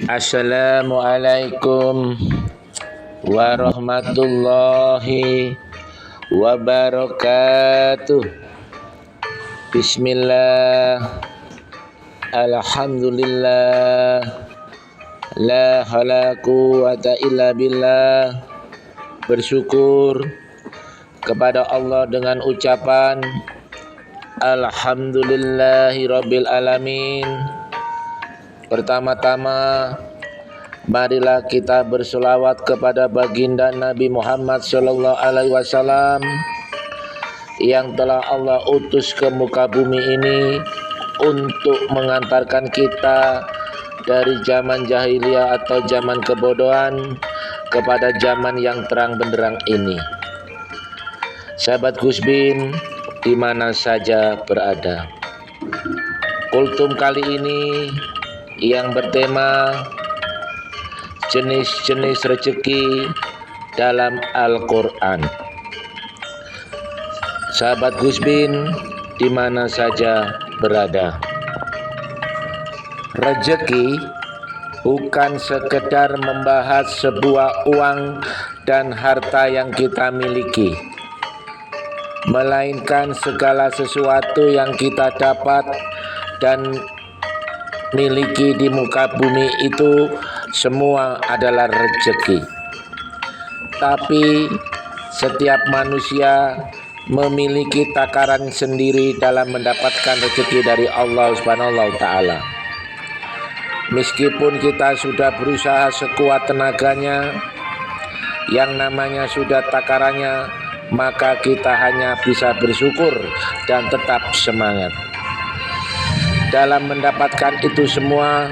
Assalamualaikum warahmatullahi wabarakatuh. Bismillah, alhamdulillah, la haula quwata illa billah. Bersyukur kepada Allah dengan ucapan alhamdulillahi rabbil alamin. Pertama-tama, marilah kita berselawat kepada baginda Nabi Muhammad sallallahu alaihi wasallam yang telah Allah utus ke muka bumi ini untuk mengantarkan kita dari zaman jahiliyah atau zaman kebodohan kepada zaman yang terang benderang ini. Sahabat Gusbin di mana saja berada, kultum kali ini yang bertema jenis-jenis rezeki dalam Al-Quran. Sahabat Gusbin di mana saja berada, rezeki bukan sekedar membahas sebuah uang dan harta yang kita miliki, melainkan segala sesuatu yang kita dapat dan miliki di muka bumi itu semua adalah rezeki. Tapi setiap manusia memiliki takaran sendiri dalam mendapatkan rezeki dari Allah Subhanahu wa taala. Meskipun kita sudah berusaha sekuat tenaganya, yang namanya sudah takarannya, maka kita hanya bisa bersyukur dan tetap semangat. Dalam mendapatkan itu semua,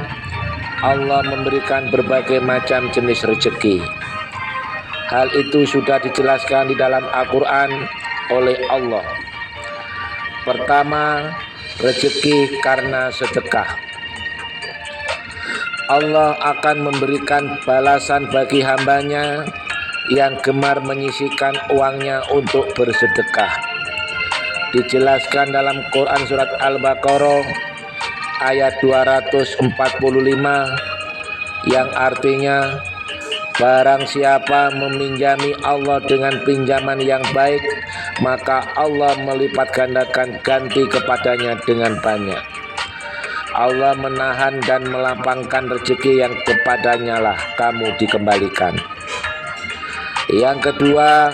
Allah memberikan berbagai macam jenis rezeki. Hal itu sudah dijelaskan di dalam Al-Quran oleh Allah. Pertama, rezeki karena sedekah. Allah akan memberikan balasan bagi hambanya yang gemar menyisihkan uangnya untuk bersedekah. Dijelaskan dalam Quran surat Al-Baqarah ayat 245 yang artinya, barang siapa meminjami Allah dengan pinjaman yang baik, maka Allah melipat gandakan ganti kepadanya dengan banyak. Allah menahan dan melapangkan rezeki yang kepadanya lah kamu dikembalikan. Yang kedua,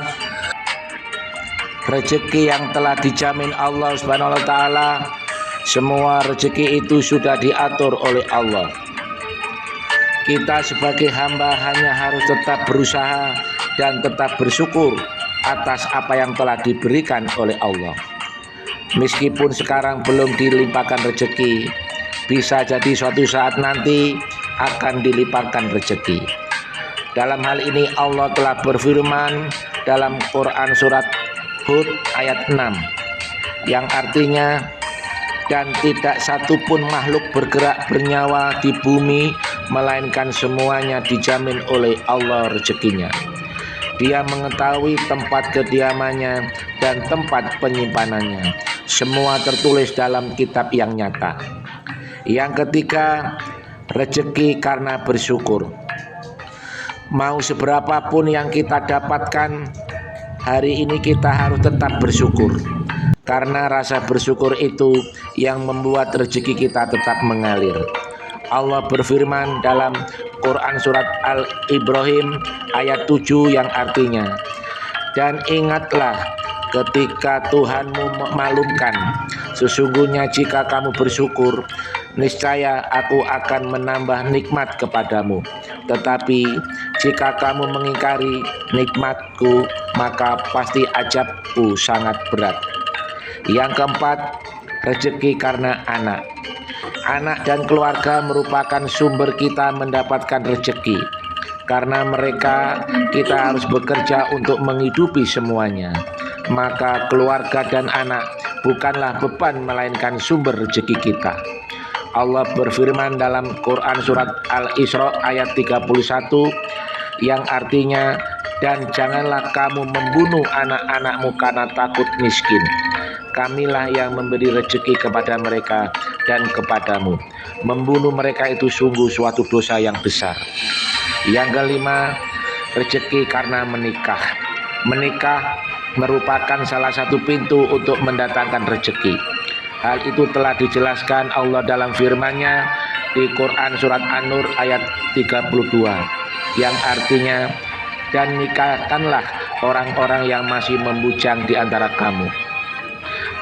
rezeki yang telah dijamin Allah Subhanahu wa taala. Semua rezeki itu sudah diatur oleh Allah. Kita sebagai hamba hanya harus tetap berusaha dan tetap bersyukur atas apa yang telah diberikan oleh Allah. Meskipun sekarang belum dilimpahkan rezeki, bisa jadi suatu saat nanti akan dilimpahkan rezeki. Dalam hal ini Allah telah berfirman dalam Quran surat Hud ayat 6 yang artinya, dan tidak satu pun makhluk bergerak bernyawa di bumi melainkan semuanya dijamin oleh Allah rezekinya. Dia mengetahui tempat kediamannya dan tempat penyimpanannya. Semua tertulis dalam kitab yang nyata. Yang ketiga, rezeki karena bersyukur. Mau seberapapun yang kita dapatkan, hari ini kita harus tetap bersyukur. Karena rasa bersyukur itu yang membuat rezeki kita tetap mengalir. Allah berfirman dalam Quran surat Al-Ibrahim ayat 7 yang artinya, dan ingatlah ketika Tuhanmu memaklumkan, sesungguhnya jika kamu bersyukur, niscaya aku akan menambah nikmat kepadamu. Tetapi jika kamu mengingkari nikmatku, maka pasti azabku sangat berat. Yang keempat, rezeki karena anak. Anak dan keluarga merupakan sumber kita mendapatkan rezeki. Karena mereka kita harus bekerja untuk menghidupi semuanya. Maka keluarga dan anak bukanlah beban melainkan sumber rezeki kita. Allah berfirman dalam Quran surat Al-Isra ayat 31 yang artinya, dan janganlah kamu membunuh anak-anakmu karena takut miskin. Kamilah yang memberi rezeki kepada mereka dan kepadamu. Membunuh mereka itu sungguh suatu dosa yang besar. Yang kelima, rezeki karena menikah. Menikah merupakan salah satu pintu untuk mendatangkan rezeki. Hal itu telah dijelaskan Allah dalam firman-Nya di Quran surat An-Nur ayat 32 yang artinya, dan nikahkanlah orang-orang yang masih membujang di antara kamu,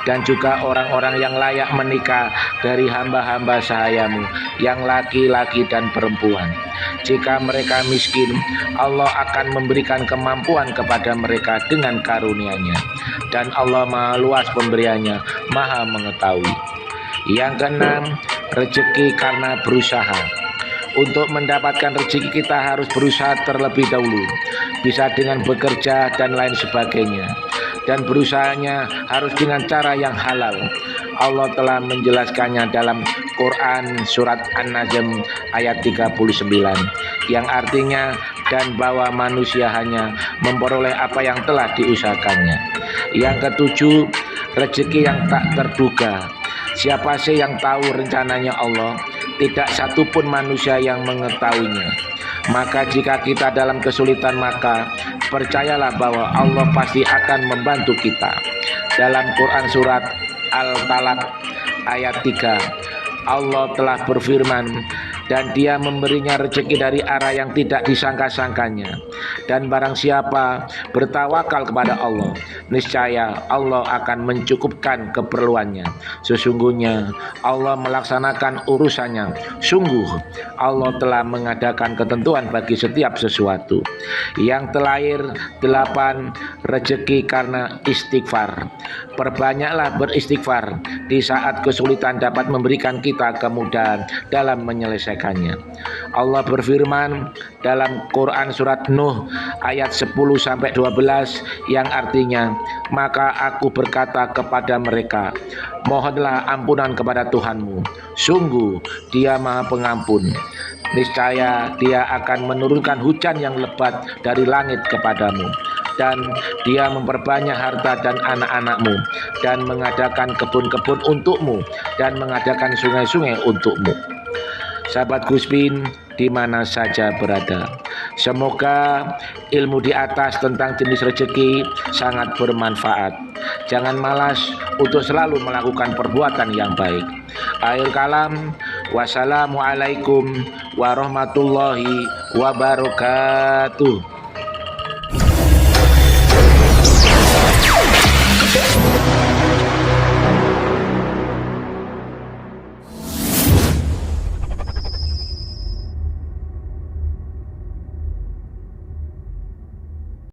dan juga orang-orang yang layak menikah dari hamba-hamba sahayamu yang laki-laki dan perempuan. Jika mereka miskin, Allah akan memberikan kemampuan kepada mereka dengan karunia-Nya, dan Allah Maha luas pemberiannya, Maha mengetahui. Yang keenam, rezeki karena berusaha. Untuk mendapatkan rezeki kita harus berusaha terlebih dahulu, bisa dengan bekerja dan lain sebagainya, dan berusahanya harus dengan cara yang halal. Allah telah menjelaskannya dalam Quran surat An-Najm ayat 39 yang artinya, dan bahwa manusia hanya memperoleh apa yang telah diusahakannya. Yang ketujuh, rezeki yang tak terduga. Siapa sih yang tahu rencananya Allah? Tidak satupun manusia yang mengetahuinya. Maka jika kita dalam kesulitan, maka percayalah bahwa Allah pasti akan membantu kita. Dalam Quran surat Al-Talaq ayat 3, Allah telah berfirman, dan Dia memberinya rezeki dari arah yang tidak disangka-sangkanya. Dan barang siapa bertawakal kepada Allah, niscaya Allah akan mencukupkan keperluannya. Sesungguhnya Allah melaksanakan urusannya. Sungguh Allah telah mengadakan ketentuan bagi setiap sesuatu. Yang terakhir, 8, rezeki karena istighfar. Perbanyaklah beristighfar. Di saat kesulitan dapat memberikan kita kemudahan dalam menyelesaikannya. Allah berfirman dalam Quran surat Nuh ayat 10-12 yang artinya, maka aku berkata kepada mereka, mohonlah ampunan kepada Tuhanmu, sungguh Dia Maha Pengampun. Niscaya Dia akan menurunkan hujan yang lebat dari langit kepadamu, dan Dia memperbanyak harta dan anak-anakmu, dan mengadakan kebun-kebun untukmu, dan mengadakan sungai-sungai untukmu. Sahabat Guspin di mana saja berada, semoga ilmu di atas tentang jenis rezeki sangat bermanfaat. Jangan malas untuk selalu melakukan perbuatan yang baik. Akhir kalam, wassalamualaikum warahmatullahi wabarakatuh.